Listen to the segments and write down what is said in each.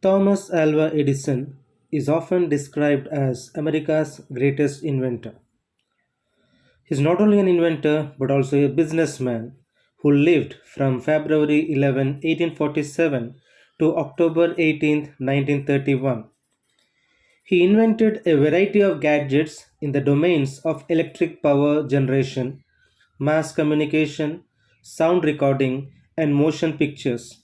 Thomas Alva Edison is often described as America's greatest inventor. He is not only an inventor but also a businessman who lived from February 11, 1847 to October 18, 1931. He invented a variety of gadgets in the domains of electric power generation, mass communication, sound recording, and motion pictures.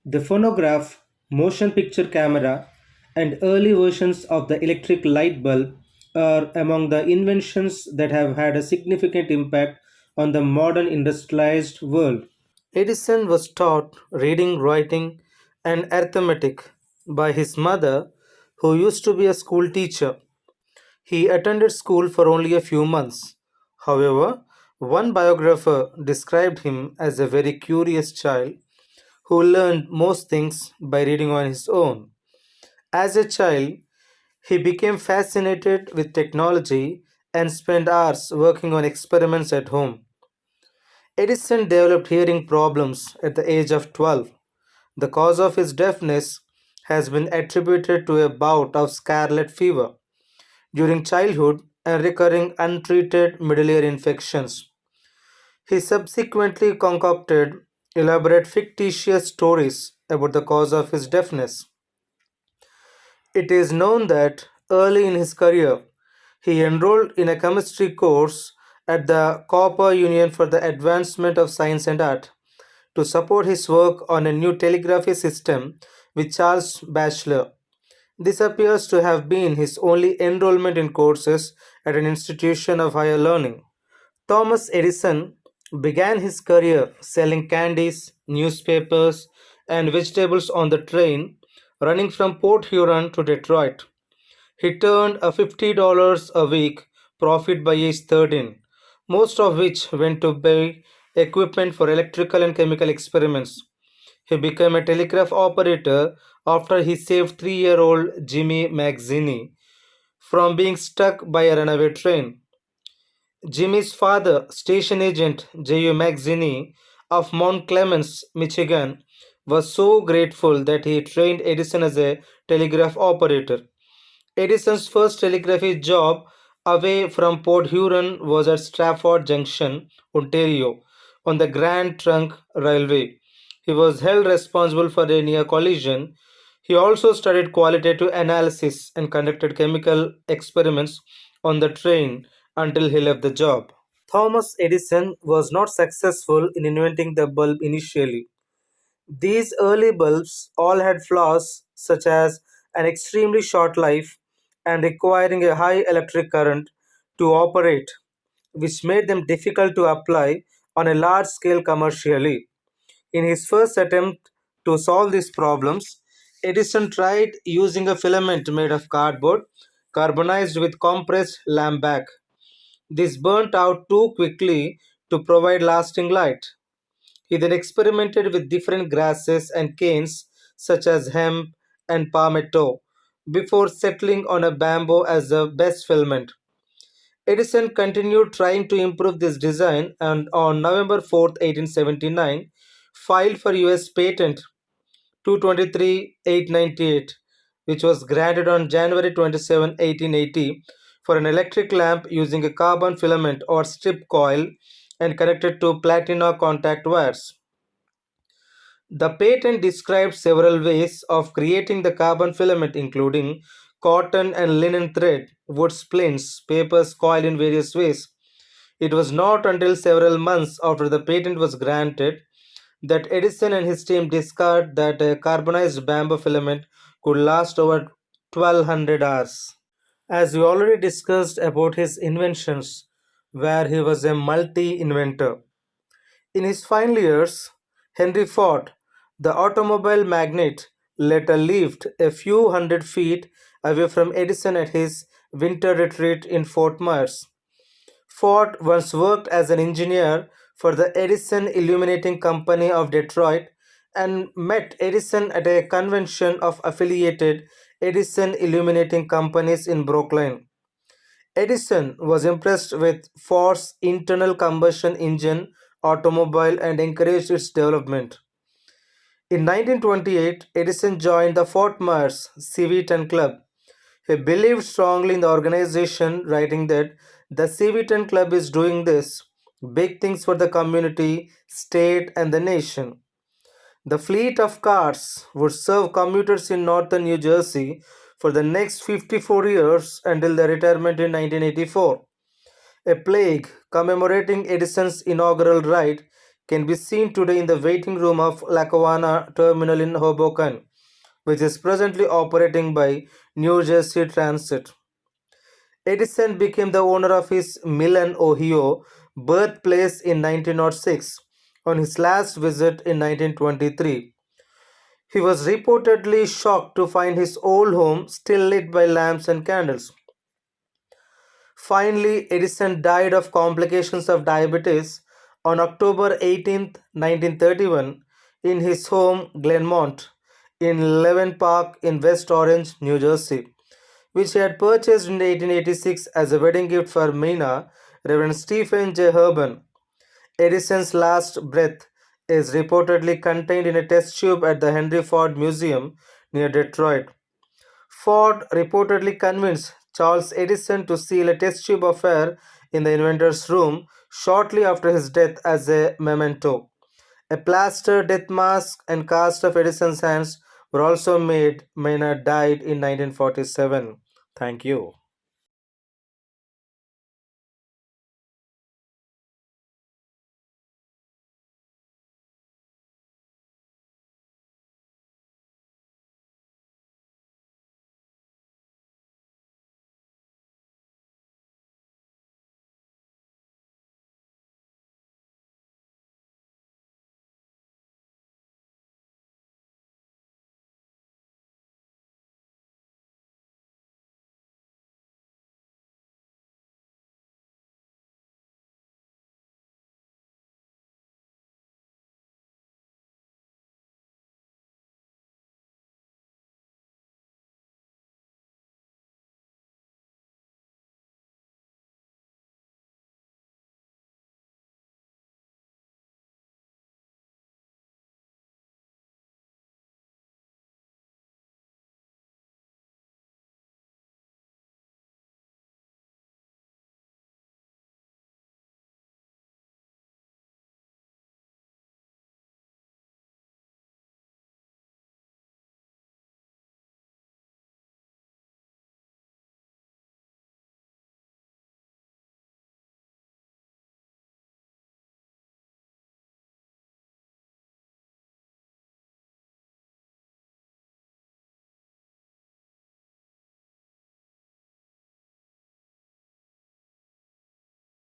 The phonograph, motion picture camera, and early versions of the electric light bulb are among the inventions that have had a significant impact on the modern industrialized world. Edison was taught reading, writing, and arithmetic by his mother, who used to be a school teacher. He attended school for only a few months. However, one biographer described him as a very curious child who learned most things by reading on his own. As a child, he became fascinated with technology and spent hours working on experiments at home. Edison developed hearing problems at the age of 12. The cause of his deafness has been attributed to a bout of scarlet fever during childhood and recurring untreated middle ear infections. He subsequently concocted elaborate fictitious stories about the cause of his deafness. It is known that early in his career, he enrolled in a chemistry course at the Cooper Union for the Advancement of Science and Art to support his work on a new telegraphy system with Charles Batchelor. This appears to have been his only enrollment in courses at an institution of higher learning. Thomas Edison began his career selling candies, newspapers, and vegetables on the train running from Port Huron to Detroit. He turned a $50 a week profit by age 13, most of which went to buy equipment for electrical and chemical experiments. He became a telegraph operator after he saved 3-year-old Jimmy Mazzini from being struck by a runaway train. Jimmy's father, station agent J.U. Mazzini of Mount Clemens, Michigan, was so grateful that he trained Edison as a telegraph operator. Edison's first telegraphy job away from Port Huron was at Stratford Junction, Ontario, on the Grand Trunk Railway. He was held responsible for a near collision. He also studied qualitative analysis and conducted chemical experiments on the train until he left the job. Thomas Edison was not successful in inventing the bulb initially. These early bulbs all had flaws such as an extremely short life and requiring a high electric current to operate, which made them difficult to apply on a large scale commercially. In his first attempt to solve these problems, Edison tried using a filament made of cardboard carbonized with compressed lambac. This burnt out too quickly to provide lasting light. He then experimented with different grasses and canes such as hemp and palmetto before settling on a bamboo as the best filament. Edison continued trying to improve this design and on November 4, 1879, filed for US patent 223898, which was granted on January 27, 1880, for an electric lamp using a carbon filament or strip coil and connected to platina contact wires. The patent described several ways of creating the carbon filament, including cotton and linen thread, wood splints, papers coiled in various ways. It was not until several months after the patent was granted that Edison and his team discovered that a carbonized bamboo filament could last over 1200 hours. As we already discussed about his inventions, where he was a multi inventor. In his final years, Henry Ford, the automobile magnate, later lived a few hundred feet away from Edison at his winter retreat in Fort Myers. Ford once worked as an engineer for the Edison Illuminating Company of Detroit and met Edison at a convention of affiliated Edison Illuminating Companies in Brooklyn. Edison was impressed with Ford's internal combustion engine automobile and encouraged its development. In 1928, Edison joined the Fort Myers CV10 Club. He believed strongly in the organization, writing that the CV10 Club is doing this big things for the community, state, and the nation. The fleet of cars would serve commuters in northern New Jersey for the next 54 years until their retirement in 1984. A plaque commemorating Edison's inaugural ride can be seen today in the waiting room of Lackawanna Terminal in Hoboken, which is presently operating by New Jersey Transit. Edison became the owner of his Milan, Ohio birthplace in 1906. On his last visit in 1923, he was reportedly shocked to find his old home still lit by lamps and candles. Finally, Edison died of complications of diabetes on October 18, 1931, in his home Glenmont in Levin Park in West Orange, New Jersey, which he had purchased in 1886 as a wedding gift for Mina, Reverend Stephen J. Herban. Edison's last breath is reportedly contained in a test tube at the Henry Ford Museum near Detroit. Ford reportedly convinced Charles Edison to seal a test tube of air in the inventor's room shortly after his death as a memento. A plaster death mask and cast of Edison's hands were also made. Maynard died in 1947. Thank you.